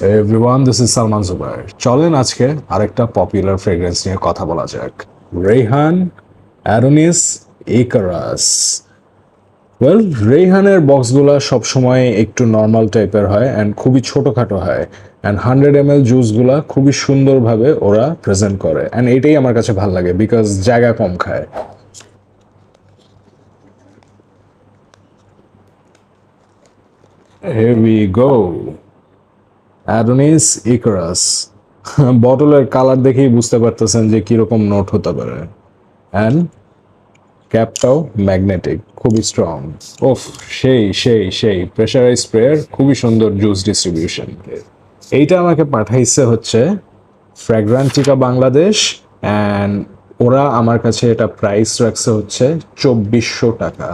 Everyone, this is Salman Zubair. চলেন আজকে আরেকটা পপুলার ফ্রেগ্রেন্স নিয়ে কথা বলা যাক। Rayhaan Aronis Icarus. ওয়েল, রেহানের বক্সগুলো সবসময় একটু নর্মাল টাইপের হয় অ্যান্ড খুবই ছোটোখাটো হয়, অ্যান্ড 100 ml জুসগুলা খুবই সুন্দরভাবে ওরা প্রেজেন্ট করে, অ্যান্ড এটাই আমার কাছে ভালো লাগে বিকজ জায়গা কম খায়। Here we go. Adonis Icarus. বটলের কালার দেখেই বুঝতে পারতেছেন যে কিরকম নোট হতে পারে, অ্যান্ড ক্যাপটাও ম্যাগনেটিক, খুবই স্ট্রং। ওফ, সেই সেই সেই প্রেশারাইজ স্প্রেয়ার, খুবই সুন্দর জুস ডিস্ট্রিবিউশন। এইটা আমাকে পাঠাইছে হচ্ছে ফ্র্যাগ্রান্টিকা বাংলাদেশ, অ্যান্ড ওরা আমার কাছে এটা প্রাইস রাখছে হচ্ছে 2400 টাকা।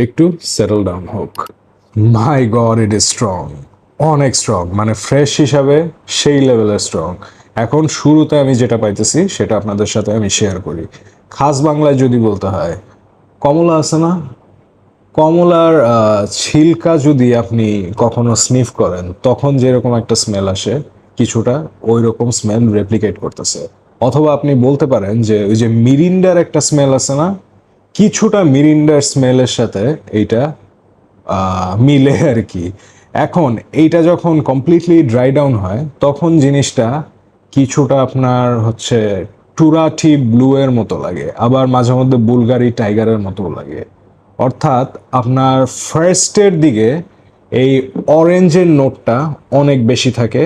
একটু সেটেল ডাউন হোক। মাই গড, ইট ইজ স্ট্রং, অনেক স্ট্রং, মানে ফ্রেশ হিসাবে সেই লেভেলের স্ট্রং। এখন শুরুতে আমি যেটা পাইতেছি সেটা আপনাদের সাথে আমি শেয়ার করি। খাস বাংলায় যদি বলতে হয়, কমলা আছে না, কমলার ছিলকা যদি আপনি কখনো স্নিফ করেন তখন যেরকম একটা স্মেল আসে, কিছুটা ওই রকম স্মেল রেপ্লিকেট করতেছে। অথবা আপনি বলতে পারেন যে ওই যে মিরিন্ডার একটা স্মেল আছে না, কিছুটা মিরিন্ডার স্মেলের সাথে এইটা মিলে আর কি। এখন এইটা যখন কমপ্লিটলি ড্রাই ডাউন হয় তখন জিনিসটা কিছুটা আপনার হচ্ছে টুরাটি ব্লু এর মতো লাগে, আবার মাঝে মধ্যে বুলগারি টাইগারের মতো লাগে। অর্থাৎ আপনার ফার্স্টের দিকে এই অরেঞ্জের নোটটা অনেক বেশি থাকে,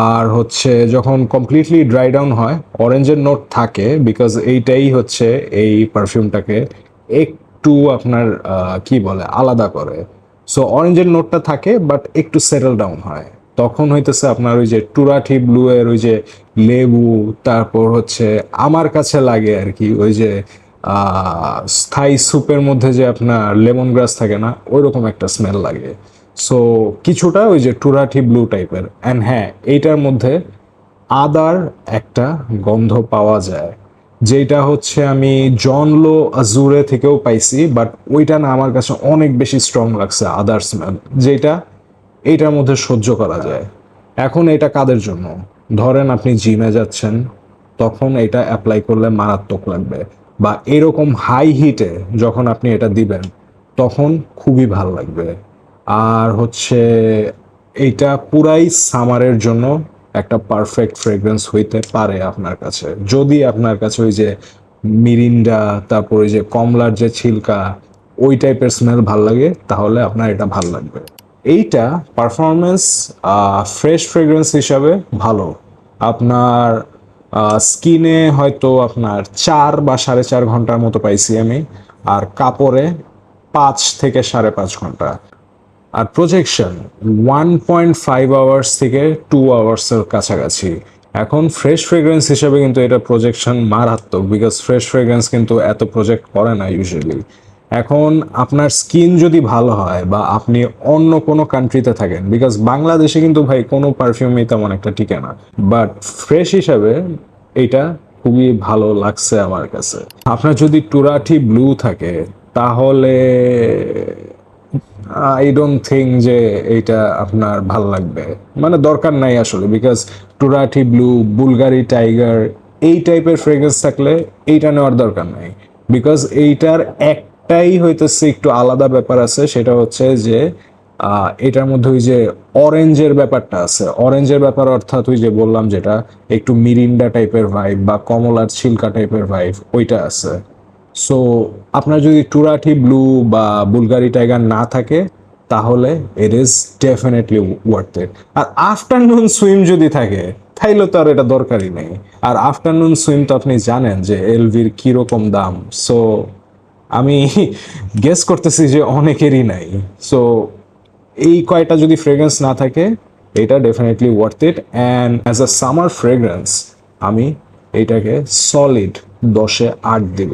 আর হচ্ছে যখন কমপ্লিটলি ড্রাই ডাউন হয় অরেঞ্জের নোট থাকে, বিকজ এইটাই হচ্ছে এই পারফিউমটাকে একটু আপনার কি বলে আলাদা করে। সো অরেঞ্জের নোটটা থাকে বাট একটু সেটেল ডাউন হয়, তখন হইতেছে আপনার ওই যে টুরাটি ব্লু এর ওই যে লেবু, তারপর হচ্ছে আমার কাছে লাগে আর কি ওই যে স্থায়ী স্যুপের মধ্যে যে আপনার লেমন গ্রাস থাকে না, ওইরকম একটা স্মেল লাগে। সো কিছুটা ওই যে টুরাটি ব্লু টাইপের, অ্যান্ড হ্যাঁ, এইটার মধ্যে আদার একটা গন্ধ পাওয়া যায়, যেটা হচ্ছে আমি জনলো আজুরে থেকেও পাইছি, বাট ওইটা না আমার কাছে অনেক বেশি স্ট্রং লাগছে আদার স্মেল, যেটা এইটার মধ্যে সহ্য করা যায়। এখন এটা কাদের জন্য? ধরেন আপনি জিমে যাচ্ছেন, তখন এটা অ্যাপ্লাই করলে মারাত্মক লাগবে, বা এরকম হাই হিটে যখন আপনি এটা দিবেন তখন খুবই ভালো লাগবে। আর হচ্ছে এইটা পুরাই সামারের জন্য একটা পারফেক্ট ফ্রেগ্রেন্স হইতে পারে আপনার কাছে, যদি আপনার কাছে ওই যে মিরিন্ডা, তারপর ওই যে কমলার যে ছিলকা, ওই টাইপের স্মেল ভাল লাগে, তাহলে আপনার এটা ভাল লাগবে। এইটা পারফরমেন্স ফ্রেশ ফ্রেগ্রেন্স হিসাবে ভালো, আপনার স্কিনে হয়তো আপনার 4 বা 4.5 ঘন্টার মতো পাইছি আমি, আর কাপড়ে 5 থেকে 5.5 ঘন্টা। আর প্রজেকশন 1.5 আওয়ার্স থেকে 2 আওয়ার্সের কাছাকাছি। এখন ফ্রেশ ফ্রেগ্রেন্স হিসেবে কিন্তু এটা প্রজেকশন মারাত্মক, বিকজ ফ্রেশ ফ্রেগ্রেন্স কিন্তু এত প্রজেক্ট করে না ইউজুয়ালি। এখন আপনার স্কিন যদি ভালো হয় বা আপনি অন্য কোনো কান্ট্রিতে থাকেন, বিকজ বাংলাদেশে কিন্তু ভাই কোনো পারফিউমই তেমন একটা টিকে না, বাট ফ্রেশ হিসাবে এটা খুবই ভালো লাগছে আমার কাছে। আপনার যদি টুরাটি ব্লু থাকে তাহলে আই ডোন্ট থিঙ্ক যে এইটা আপনার ভাল লাগবে, মানে দরকার নাই আসলে, বিকজ টুরাটি ব্লু, বুলগারি টাইগার, এই টাইপের ফ্রেগ্রেন্স থাকলে এইটা নেওয়ার দরকার নাই। বিকজ এইটার একটাই হইতেছে একটু আলাদা ব্যাপার আছে, সেটা হচ্ছে যে এটার মধ্যে ওই যে অরেঞ্জের ব্যাপারটা আছে। অরেঞ্জের ব্যাপার অর্থাৎ ওই যে বললাম যেটা একটু মিরিন্ডা টাইপের ভাইব বা কমলার ছিলকা টাইপের ভাইব, ওইটা আছে। সো আপনার যদি টুরাটি ব্লু বা বুলগারি টাইগার না থাকে তাহলে it is definitely worth it. আর আফটারনুন সুইম যদি থাকে তাইলে তো আর এটা দরকারই নেই। আর আফটারনুন সুইম তো আপনি জানেন যে এলভির কিরকম দাম। সো আমি গেস করতেছি যে অনেকেরই নাই। সো এই কয়টা যদি ফ্রেগ্রেন্স না থাকে, এটা definitely worth it, and as a summer fragrance আমি এইটাকে সলিড 10-এ 8 দিব।